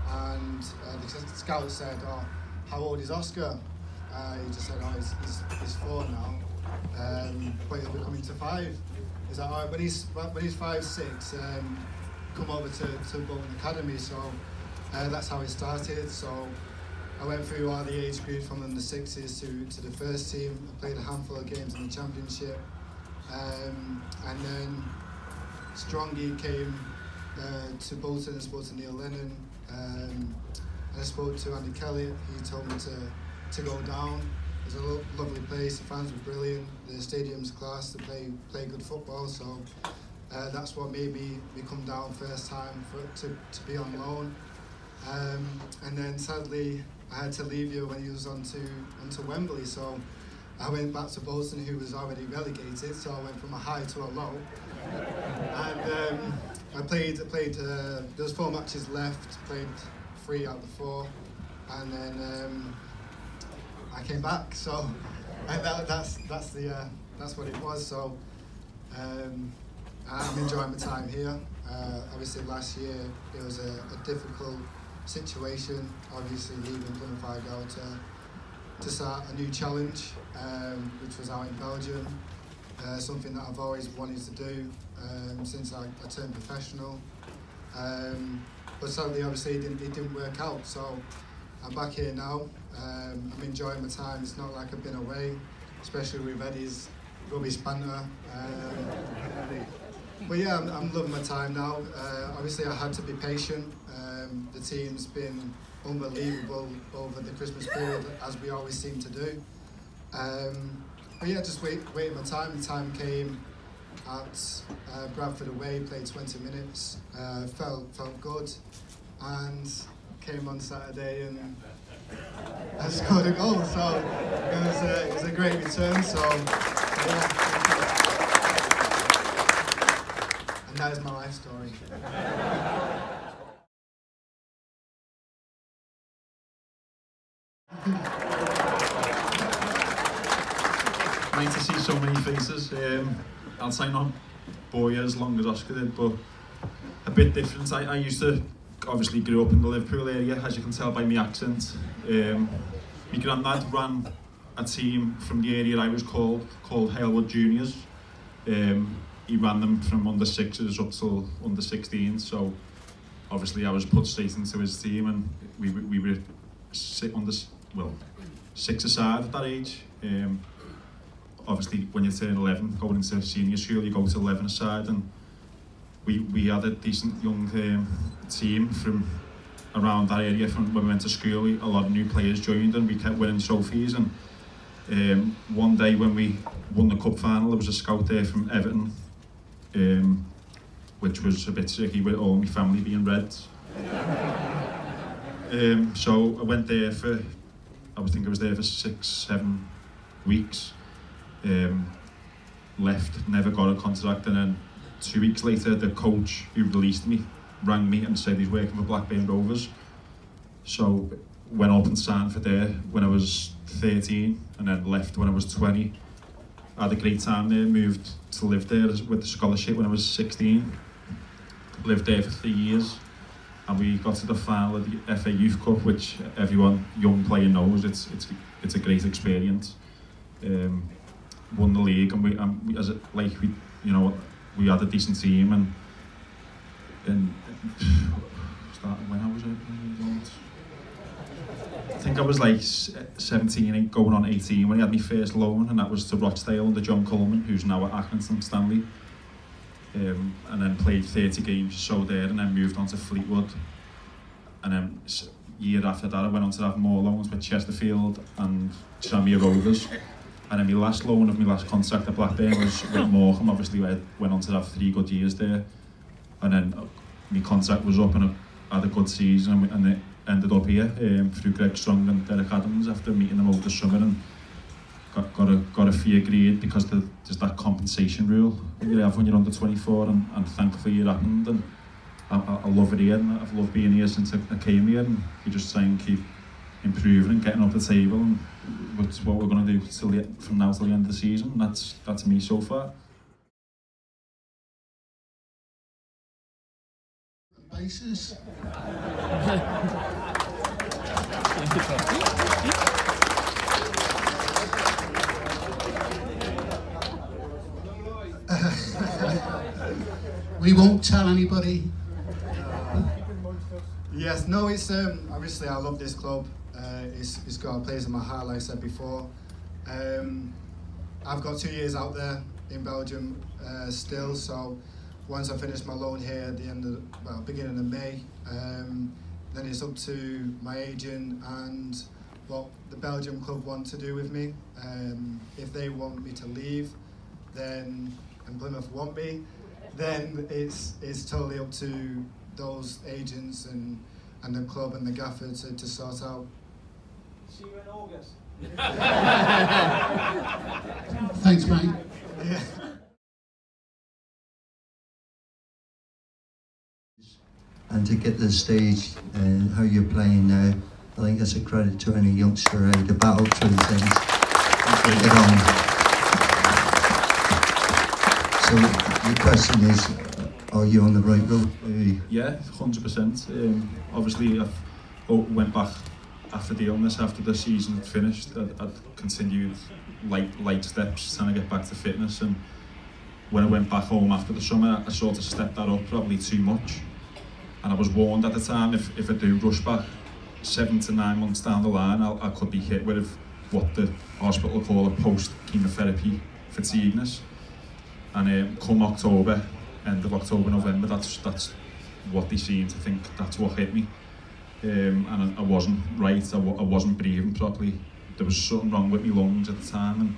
and the scout said, "Oh, how old is Oscar?" He just said, "Oh, he's 4 now, but he'll be coming to 5." He's like, "All right, when he's 5, 6, come over to Bolton Academy." So that's how it started. So I went through all the age groups from under 6s to the first team. I played a handful of games in the championship, and then Strongy came to Bolton and spoke to Neil Lennon. And I spoke to Andy Kelly. He told me to go down. It was a lovely place. The fans were brilliant. The stadium's class. They play good football. So that's what made me come down first time to be on loan. And then sadly I had to leave you when he was onto Wembley. So I went back to Bolton, who was already relegated. So I went from a high to a low. And I played. There was 4 matches left. Played 3 out of the 4, and then I came back. So that's what it was. So I'm enjoying my time here. Obviously, last year it was a difficult situation. Obviously, leaving Threlkeld to start a new challenge, which was out in Belgium. Something that I've always wanted to do since I turned professional. But sadly, obviously, it didn't work out. So I'm back here now. I'm enjoying my time. It's not like I've been away, especially with Eddie's rubbish banter. But yeah, I'm loving my time now. Obviously, I had to be patient. The team's been unbelievable over the Christmas period, as we always seem to do. But yeah, just waiting my time. The time came at Bradford away, played 20 minutes, felt good, and came on Saturday and I scored a goal. So it was a great return. So yeah, and that is my life story. Nice to see so many faces. I'll say not boy as long as Oscar did, but a bit different. I used to obviously grew up in the Liverpool area, as you can tell by my accent. My granddad ran a team from the area I was called Halewood Juniors. He ran them from under 6s up till under 16s. So obviously I was put straight into his team, and we were 6-a-side at that age. Obviously, when you turn 11, going into senior school, you go to 11-a-side, and we had a decent young team from around that area. From when we went to school, a lot of new players joined, and we kept winning trophies. And one day when we won the cup final, there was a scout there from Everton, which was a bit tricky with all my family being Reds. So I went there I was there for 6-7 weeks. Left, never got a contract, and then 2 weeks later the coach who released me rang me and said he's working for Blackburn Rovers. So went up and signed for there when I was 13, and then left when I was 20. I had a great time there, moved to live there with the scholarship when I was 16. Lived there for 3 years, and we got to the final of the FA Youth Cup, which everyone young player knows. It's a great experience. Won the league, and we had a decent team, and when I was I think I was like 17, going on 18 when he had my first loan, and that was to Rochdale under John Coleman, who's now at Accrington Stanley. And then played 30 games or so there, and then moved on to Fleetwood. And then year after that I went on to have more loans with Chesterfield and Tranmere Rovers. And then my last loan of my last contract at Blackburn was with Morecambe. Obviously I went on to have 3 good years there. And then my contract was up, and I had a good season, and it ended up here through Greg Strong and Derek Adams after meeting them over the summer, and got a fee agreed, because there's that compensation rule you have when you're under 24, and thankfully it happened, and I love it here, and I've loved being here since I came here, and we just try and keep improving and getting up the table, and that's what we're going to do from now till the end of the season. That's me so far. Basis. We won't tell anybody. Yes, no, it's obviously I love this club. It's got a place in my heart, like I said before. I've got 2 years out there in Belgium still, so once I finish my loan here at the end of, beginning of May, then it's up to my agent and what the Belgium club want to do with me. If they want me to leave, then, and Plymouth want me, then it's totally up to those agents and the club and the gaffer to sort out. See you in August. Thanks, mate. Yeah. And to get to the stage and how you're playing now, I think that's a credit to any youngster out to battle through things and get on. So the question is, are you on the right road? Maybe? Yeah, 100%. Obviously, I went back after the illness, after the season had finished. I'd continued light steps, trying to get back to fitness. And when I went back home after the summer, I sort of stepped that up probably too much. And I was warned at the time, if I do rush back 7 to 9 months down the line, I could be hit with what the hospital call a post-chemotherapy fatigueness. And come October, end of October, November, that's what they seem to think, that's what hit me. And I wasn't right, I wasn't breathing properly. There was something wrong with my lungs at the time, and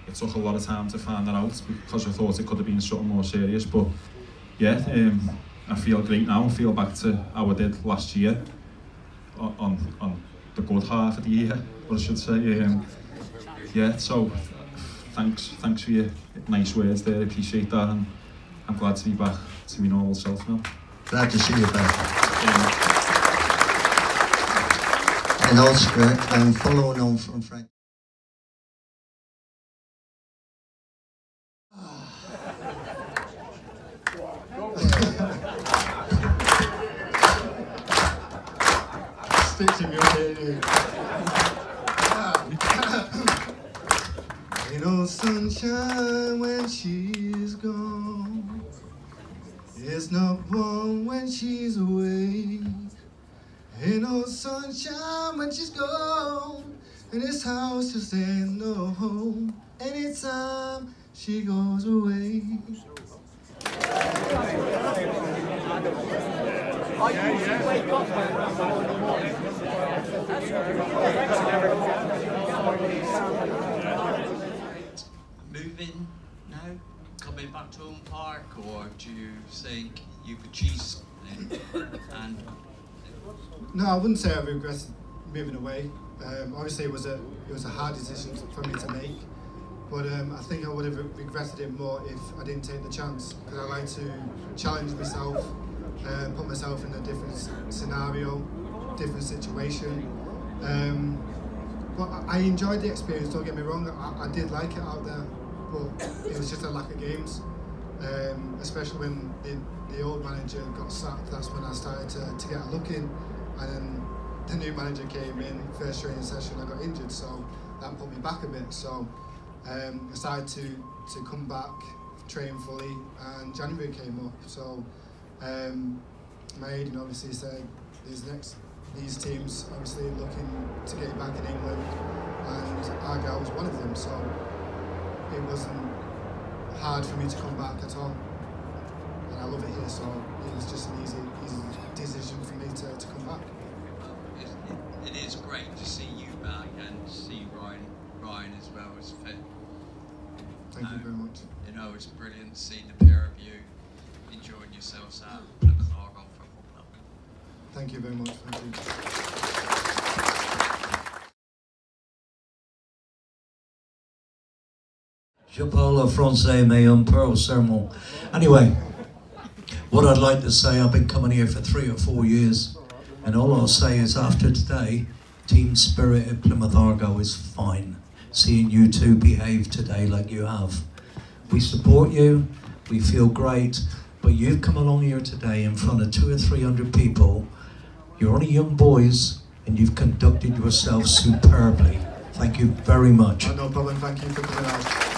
it took a lot of time to find that out because I thought it could have been something more serious. But yeah, I feel great now. I feel back to how I did last year, on the good half of the year, I should say. Yeah, so thanks for your nice words there, I appreciate that, and I'm glad to be back to my normal self now. Glad to see you back. And Oscar, following on from Frank. Stitching me up here. Ain't no sunshine when she's gone. There's no warm when she's away. Ain't no sunshine when she's gone. And this house just ain't no home. Anytime she goes away. Moving now, coming back to home park, or do you think you could choose something? And No, I wouldn't say I regret moving away. Obviously, it was a hard decision for me to make, but I think I would have regretted it more if I didn't take the chance, because I like to challenge myself, put myself in a different scenario, different situation. But I enjoyed the experience, don't get me wrong, I did like it out there, but it was just a lack of games. Especially when the old manager got sacked, that's when I started to get a look in, and then the new manager came in, first training session I got injured, so that put me back a bit. So I decided to come back, train fully, and January came up. So my agent obviously said these teams obviously looking to get back in England, and Argyle was one of them, so it wasn't hard for me to come back at all, and I love it here, so it was just an easy decision for me to come back. it is great to see you back and see Ryan as well as fit. Thank you very much. You know, it's brilliant to see the pair of you enjoying yourselves at Plymouth Argyle Football Club. Thank you very much. Thank you. Je parle français, mais un peu seulement. Anyway, what I'd like to say, I've been coming here for 3 or 4 years, and all I'll say is after today, team spirit at Plymouth Argyle is fine. Seeing you two behave today like you have. We support you, we feel great, but you've come along here today in front of 200 or 300 people. You're only young boys and you've conducted yourselves superbly. Thank you very much. No problem, thank you for coming out.